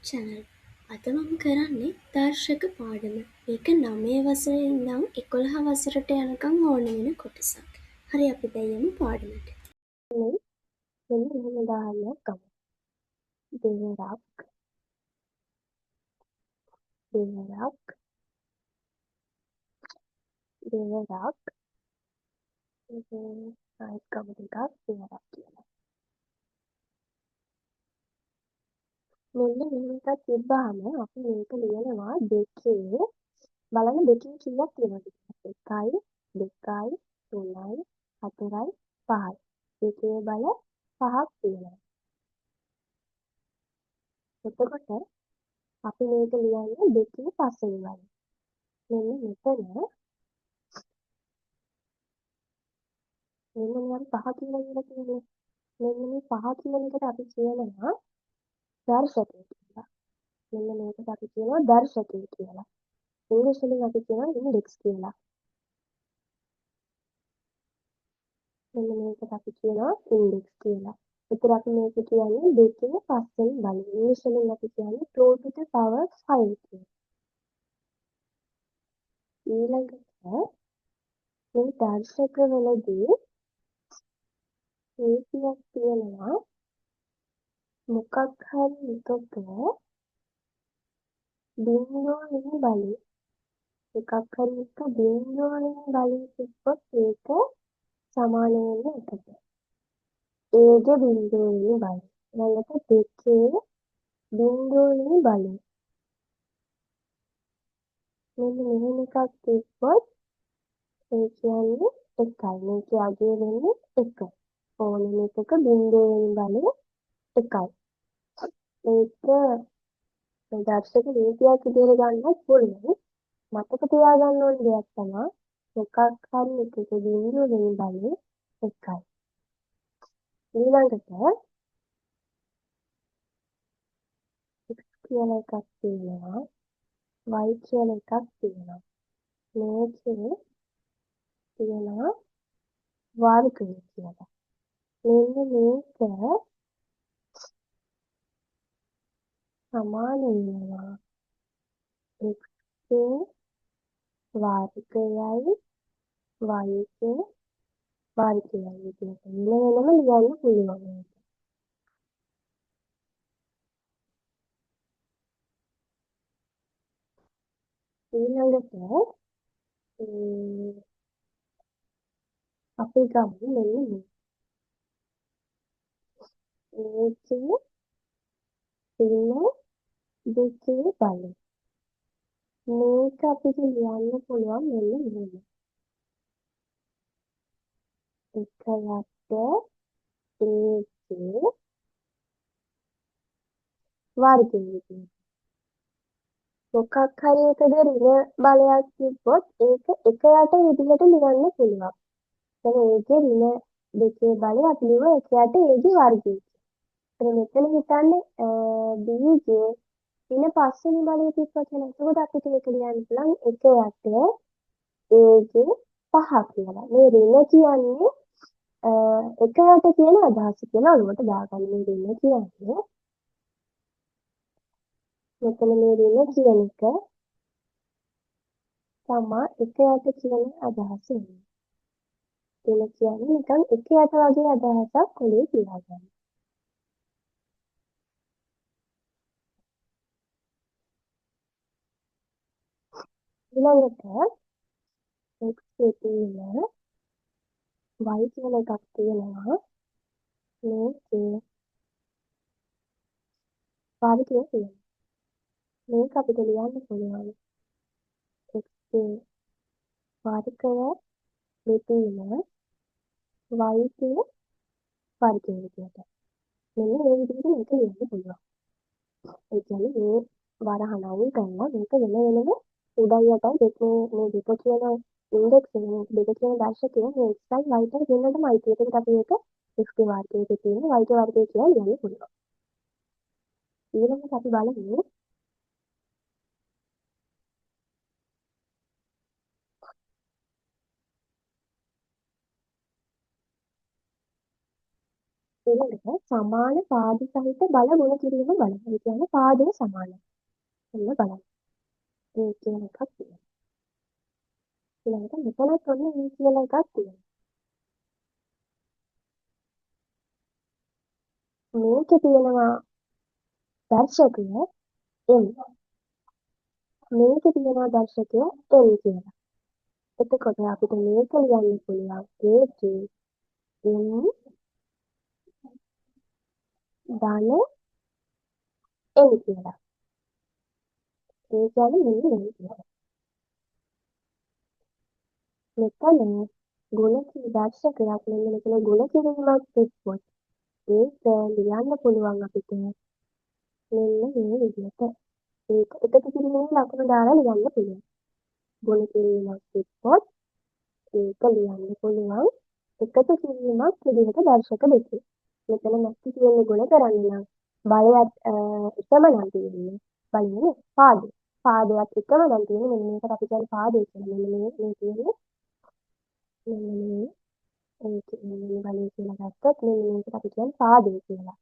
YouTube channel. අද මම කරන්නේ දර්ශක පාඩම. මේක 9 වසරේ ඉඳන් 11 වසරට යනකම් ඕන වෙන කොටසක්. හරි අපි දැන් යමු පාඩමට. මෙන්න මෙහෙම උදාහරණයක් ගමු. දෙවරක් දෙවරක් දෙවරක් ආයෙත් ගමු ටිකක් දෙවරක් කියලා. මෙන්න මෙහෙම එකක් තිබ්බහම අපි මේක ලියනවා දෙකේ බලන්න දෙකෙන් කීයක් තියෙනවද කියලා. 1යි 2යි 3යි 4යි 5යි. දෙකේ බල 5ක් තියෙනවා. එතකොට අපි මේක ලියන්නේ දෙකේ පස්වෙනි වල. මෙන්න මෙතන මෙන්න මේ 5 කියලා තියෙන්නේ. මෙන්න මේ 5 කියන එකට අපි කියනවා දර්ශකය කියලා. මෙන්න මේකට අපි කියනවා දර්ශකය කියලා. ඉංග්‍රීසි වලින් අපි කියනවා ඉන්ඩෙක්ස් කියලා. මෙන්න මේකට අපි කියනවා ඉන්ඩෙක්ස් කියලා. ඒතර අපි මේක කියන්නේ දෙකේ පස්වෙනි වල. ඉංග්‍රීසි වලින් අපි කියන්නේ 2 to the power 5 කියලා. ඊළඟට මේ දර්ශකවලදී නීතියක් තියෙනවා මොකක් හරි එකක බිංදුවකින් බලය එකක් හරි එක බිංදුවකින් බලය තිබ්බොත් ඒක සමාන වෙන්නේ එකට. ඒගේ බිංදුවකින් බලය. ඊළඟට දෙකේ බිංදුවකින් බලය. මෙන්න මෙහෙම එකක් තිබ්බොත් ඒ කියන්නේ එකයි. මේකේ අගය වෙන්නේ 1. ඕනම එකක බිංදුවකින් බලය 1යි. ඒක දර්ශක නීතියක් විදිහට ගන්නත් පුළුවන්. මතක තියාගන්න ඕන දෙයක් තමයි මොකක් හරි එකක බිංදුවකින් බලය 1යි. ඊළඟට x කියලා එකක් තියෙනවා y කියලා එකක් තියෙනවා. මේකේ තියෙනවා වර්ගය කියලා. මෙන්න මේක සමාන වෙනවා x ගේ වර්ගයයි y ගේ වර්ගයයි විදිහට. වෙනම ලියන්න පුළුවන් මේක. ඊළඟට අපි ගමු මෙන්න මේකේ තියෙන දෙකේ බලය. මේක අපිට ලියන්න පුළුවන් මෙන්න මෙහෙම. එකකට ඒකේ වර්ගය විදිහට. මොකක් හරි එකක ඍණ බලයක් තිබ්බොත් ඒක එක යට විදිහට ලියන්න පුළුවන්. දැන් ඒකේ ඍණ දෙකේ බලය අපි ලියුව එක යට ඒගේ වර්ගය. එතන මෙතන හිතන්නේ බීජේ ඍණ පස්වෙනි බලය තිබ්බා කියලා. එතකොට අපිට මේක ලියන්න පුළුවන් එක යට ඒගේ 5 කියලා. මේ ඍණ කියන්නේ එක යට කියන අදහස කියලා ඔළුවට දාගන්න. මේ ඍණ කියන්නේ මෙතන මේ ඍණ කියන එක තමා එක යට කියන අදහස එන්නේ. ඍණ කියන්නේ නිකන් එක යට වගේ අදහසක් ඔළුවේ තියාගන්න. ඊළඟට x තියෙන y කියලා එකක් තියෙනවා. මේකේ වර්ගය තියෙනවා. මේක අපිට ලියන්න පුළුවන් x ගේ වර්ගය දෙපින y ගේ වර්ගය විදිහට. මෙන්න මේ විදිහට මේක ලියන්න පුළුවන්. ඒ කියන්නේ මේ වරහණ අවුල් කරලා මේක වෙන වෙනම උඩයි යටයි දෙකේ මේ දෙක කියන ඉන්ඩෙක්ස් දෙක කියන දර්ශකය මේ xයි yටයි දෙන්නටම අයිති. ඒකට අපි ඒක x ගේ වර්ගයේ තියෙන y ගේ වර්ගය කියලා ලියන්න පුළුවන්. ඊළඟට අපි බලමු ඊළඟට සමාන පාද සහිත බල ගුණ කිරීම බලන්න. ඒ කියන්නේ පාදය සමානයි. එන්න බලන්න. ඒ කියන එකක් තියෙනවා. ඊළඟට මෙතනත් ඔන්න මේ කියලා එකක් තියෙනවා. මේකේ තියෙනවා දර්ශකය M. මේකේ තියෙනවා දර්ශකය L කියලා. එතකොට අපිට මේක ලියන්න පුළුවන් ඒකේ M ධන L කියලා. ඒ කියන්නේ මෙන්න මේ විදිහට. මෙතන ගුණ දර්ශකයක් මෙන්න මෙතන ගුණ කිරීමක් තිබ්බොත් ඒක ලියන්න පුළුවන් අපිට මෙන්න මේ විදිහට. ඒක එකතු කිරීමේ ලකුණු දාලා ලියන්න පුළුවන්. ගුණ කිරීමක් තිබ්බොත් ඒක ලියන්න පුළුවන් එකතු කිරීමක් විදිහට දර්ශක දෙකේ. මෙතන නැති තියෙන ගුණ කරන්න නම් බලයත් එකම නම් තියෙන්නේ. බලන්නේ පාදය. පාදයක් එකම නම් තියෙන්නේ මෙන්න මේකට අපි කියන්නේ පාදය කියලා. මෙන්න මේ තියෙන්නේ මෙන්න මේ මෙන්න මේ බලය කියලා ගත්තොත් මෙන්න මේකට අපි කියන්නේ පාදය කියලා.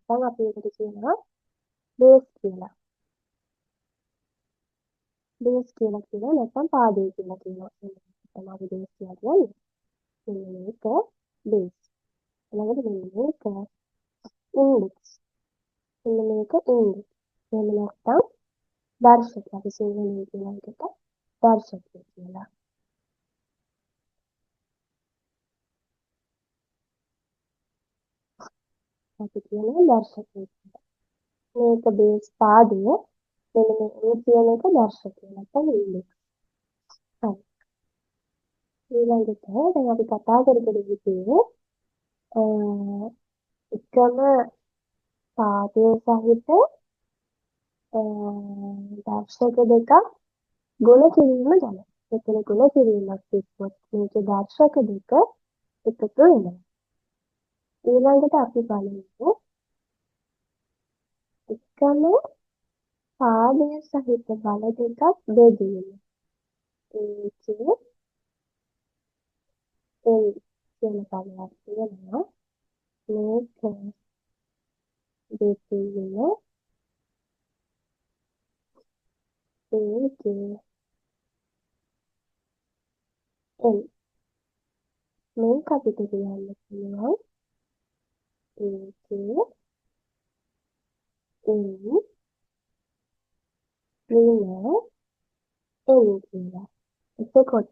දැන් අපි ඒකට කියනවා බේස් කියලා. බේස් කියලා කියනවා නැත්නම් පාදය කියලා කියනවා. තමයි බේස් කියලා කියන්නේ. මෙන්න මේක බේස්. ඊළඟට මෙන්න මේක ඉන්ඩෙක්ස්. මෙන්න මේක ඉන්ඩෙක්ස්. එහෙම නැත්නම් දර්ශක. අපි සිංහලෙන් කියන එකට දර්ශකය කියලා. අපි කියනවා දර්ශකය කියලා. මේක බේස් පාදය. මෙන්න මේ කියන එක දර්ශකය නැත්නම් ඉන්ඩෙක්ස්. හරි. ඊළඟට දැන් අපි කතා කරපු විදිහේ එකම පාදය සහිත දර්ශක දෙකක් ගුණ කිරීම ගැන. මෙතන ගුණ කිරීමක් තිබ්බොත් මේක දර්ශක දෙක එකතු වෙනවා. ඊළඟට අපි බලමු එකම පාදය සහිත බල දෙකක් බෙදීම. ඒකේ L කියන පදයක් තියෙනවා. මේක බෙදීම ඒකේ L මේක අපිට කියන්න පුළුවන් ඒකේ L ඍණ L කියලා. එතකොට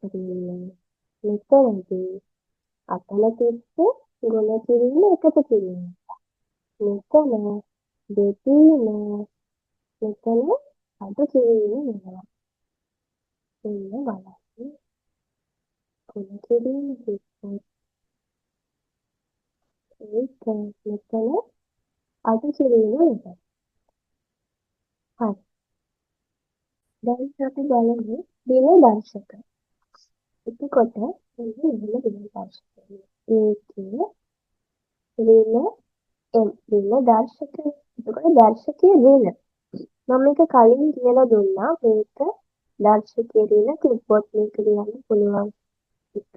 මෙතනදී අතල තිස්ස ගුණ කිරීම එකතු කිරීම. මෙතන බෙදීම මෙතන අඩු කිරීම වෙනවා. එන්න බලන්න. ගුණ කිරීම තිබ්බොත් ඒක මෙතන අඩු කිරීම වෙනවා. හරි. දැන් අපි බලමු දින දර්ශක. එතකොට මෙන්න දින දර්ශකය. ඒකේ ඍණ ඍණ දර්ශකය. එතකොට දර්ශකයේ ඍණ. මම මේක කලින් කියලා දුන්නා මේක දර්ශකයේ ඍණ තිබ්බොත් මේක ලියන්න පුළුවන්. එකයට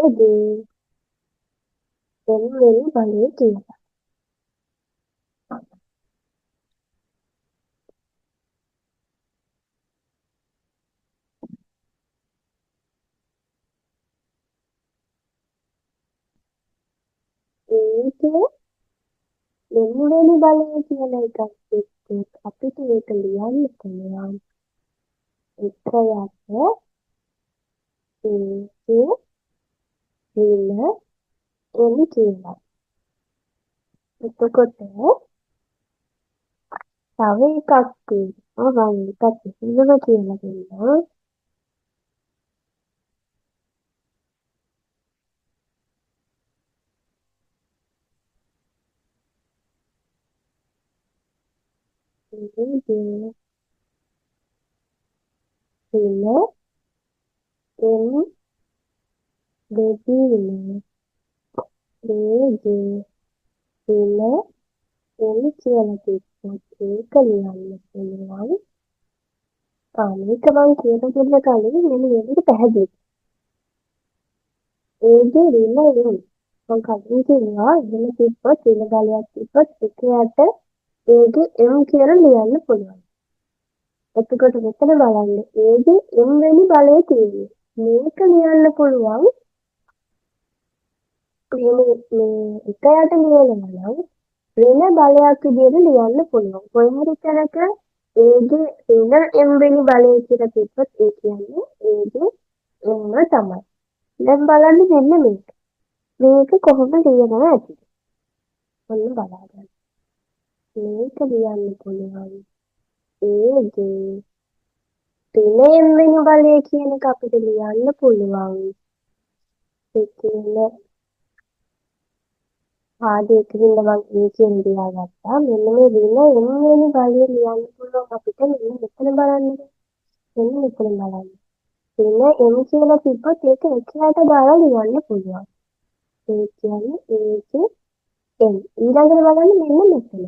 ඒකේ වෙන බලය කියලා. ඒකේ වෙන බලය කියන එකක් එක්ක අපිට ඒක ලියන්න පුළුවන්. එකයට ඒකේ ඍණ එන කියලා. එතකොට තව එකක් තියෙනවා. මම එකක් ඉස්සෙල්ලම කියලා දෙන්නම්. ඒකේ ඍණ එන බෙදීම ඒකේ ඍණ එන කියලා තිබ්බොත් ඒක ලියන්න පුළුවන්. මේක මම කියලා දෙන්න කලින් මෙන්න මේක පැහැදිලි. ඒකේ රින එම් මම කලින් කිව්වා එහෙම තිබ්බොත් රින බලයක් තිබ්බොත් එකයට ඒකේ එම් කියලා ලියන්න පුළුවන්. එතකොට මෙතන බලන්න ඒකේ එම් වෙනි බලය තියෙන්නේ. මේක ලියන්න පුළුවන් මේ එකයට ලියනවා නම් ඍණ බලයක් විදිහට ලියන්න පුළුවන්. කොයි හරි තැනක ඒගේ ඍණ එම් වෙනි බලය කියලා තිබ්බොත් ඒ කියන්නේ ඒගේ එම්ම තමයි. දැන් බලන්න මෙන්න මේක. මේක කොහොමද ලියනවා ඇතිද? ඔන්න බලන්න. මේක ලියන්න පුළුවන්. ඒගේ ඍණ එම් වෙනි බලය කියන එක අපිට ලියන්න පුළුවන්. ඒ කියන්නේ ආදේකින්ද මම ඒකෙන් ලියාගත්තා. මෙන්න මේ ඍණ එම් වෙනි බලය ලියන්න පුළුවන් අපිට මෙන්න මෙතන බලන්න. මෙන්න මෙතන බලන්න. ඍණ එම් කියලා තිබ්බොත් ඒක එකයට දාලා ලියන්න පුළුවන්. ඒ කියන්නේ ඒකේ එම්. ඊළඟට බලන්න මෙන්න මෙතන.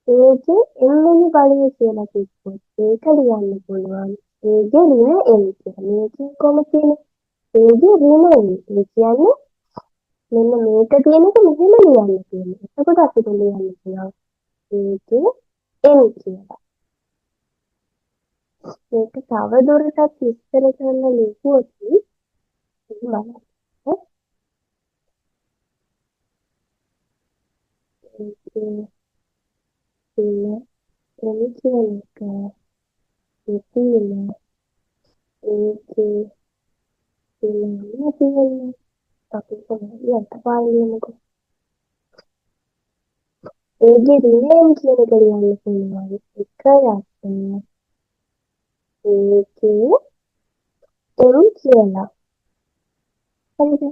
ඒකේ එම් වෙනි බලය කියලා තිබ්බොත් ඒක ලියන්න පුළුවන්. ඒකේ ඍණ එම් කියලා. මේකේ කොහොමද තියෙන්නේ? ඒකේ ඍණ එම්. ඒ කියන්නේ මෙන්න මේක තියෙන එක මෙහෙම ලියන්න තියෙනවා. එතකොට අපිට ලියන්න පුළුවන් ඒකේ එම් කියලා. මේක තව දුරටත් විස්තර කරලා ලියුවොත් බලන්න. ඒකේ ඍණ එම් කියන එක තියෙන ඒකේ ඍණ තියෙන අපි කොහොමද අතපාරේ ලියමුකෝ. ඒකේ ඍණ එම් කියන එක ලියන්න පුළුවන්. එකයට ඒකේ එම් කියලා. හරිද?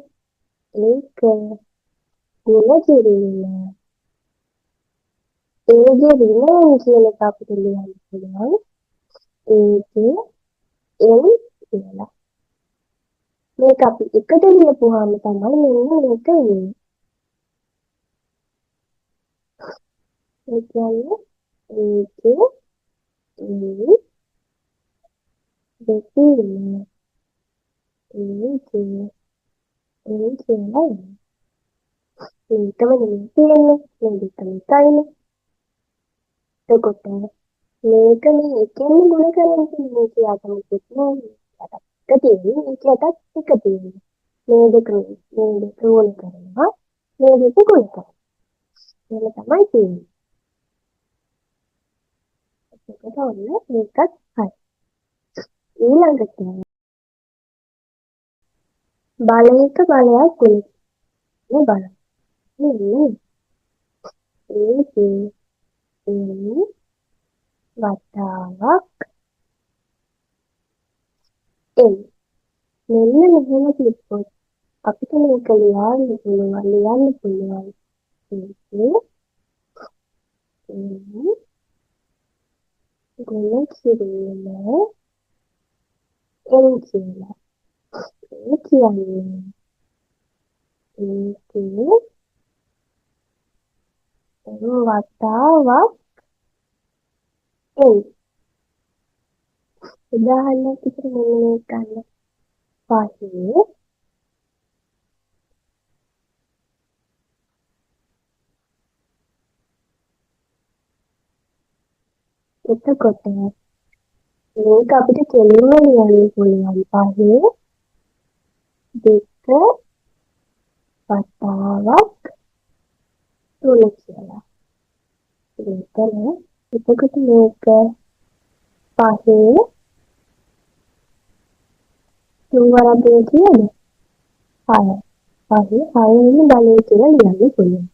ඒක ගුණ කිරීම. ඒකේ ඍණ එම් කියන එක අපිට ලියන්න පුළුවන්. ඒකේ එම් කියලා. මේක අපි එකට ලියපුවාම තමයි මෙන්න මේක එන්නේ. ඒ කියන්නේ ඒකේ එම් දෙකීම ඒකේ එම් කියලා එන්නේ. මේකම නෙමෙයි තියෙන්නේ. මේ දෙකම එකයිනේ. එතකොට මේක මේ එකෙන් ගුණ කරන්නේ මේ කියකට මොකද නෑ. එක තියෙන්නේ මේකටත් එක තියෙන්නේ. මේ දෙක ගුණ කරනවා. මේ දෙක ගුණ කරනවා. එහෙම තමයි තියෙන්නේ. ඒකට ඔන්න මේකත් හරි. ඊළඟට බලයක බලයක් ගුණ කරන බලය. ඒකේ එම් වතාවක් එම්. මෙන්න මෙහෙම තිබ්බොත් අපිට මේක ලියන්න පුළුවන්. ඒකේ එම් ගුණ කිරීම එම් කියලා. ඒ කියන්නේ ඒකේ එම් වතාවක් එම්. උදාහරණයක් විදිහට මෙන්න මේක ගන්න. පහේ එතකොට මේක අපිට කෙලින්ම ලියන්න පුළුවන්. පහේ දෙක වතාවක් 3 කියලා. ඒකනේ. එතකොට මේක පහේ 3 වරක් දෙක කියද? 6. පහේ 6 වෙනි බලය කියලා ලියන්න පුළුවන්.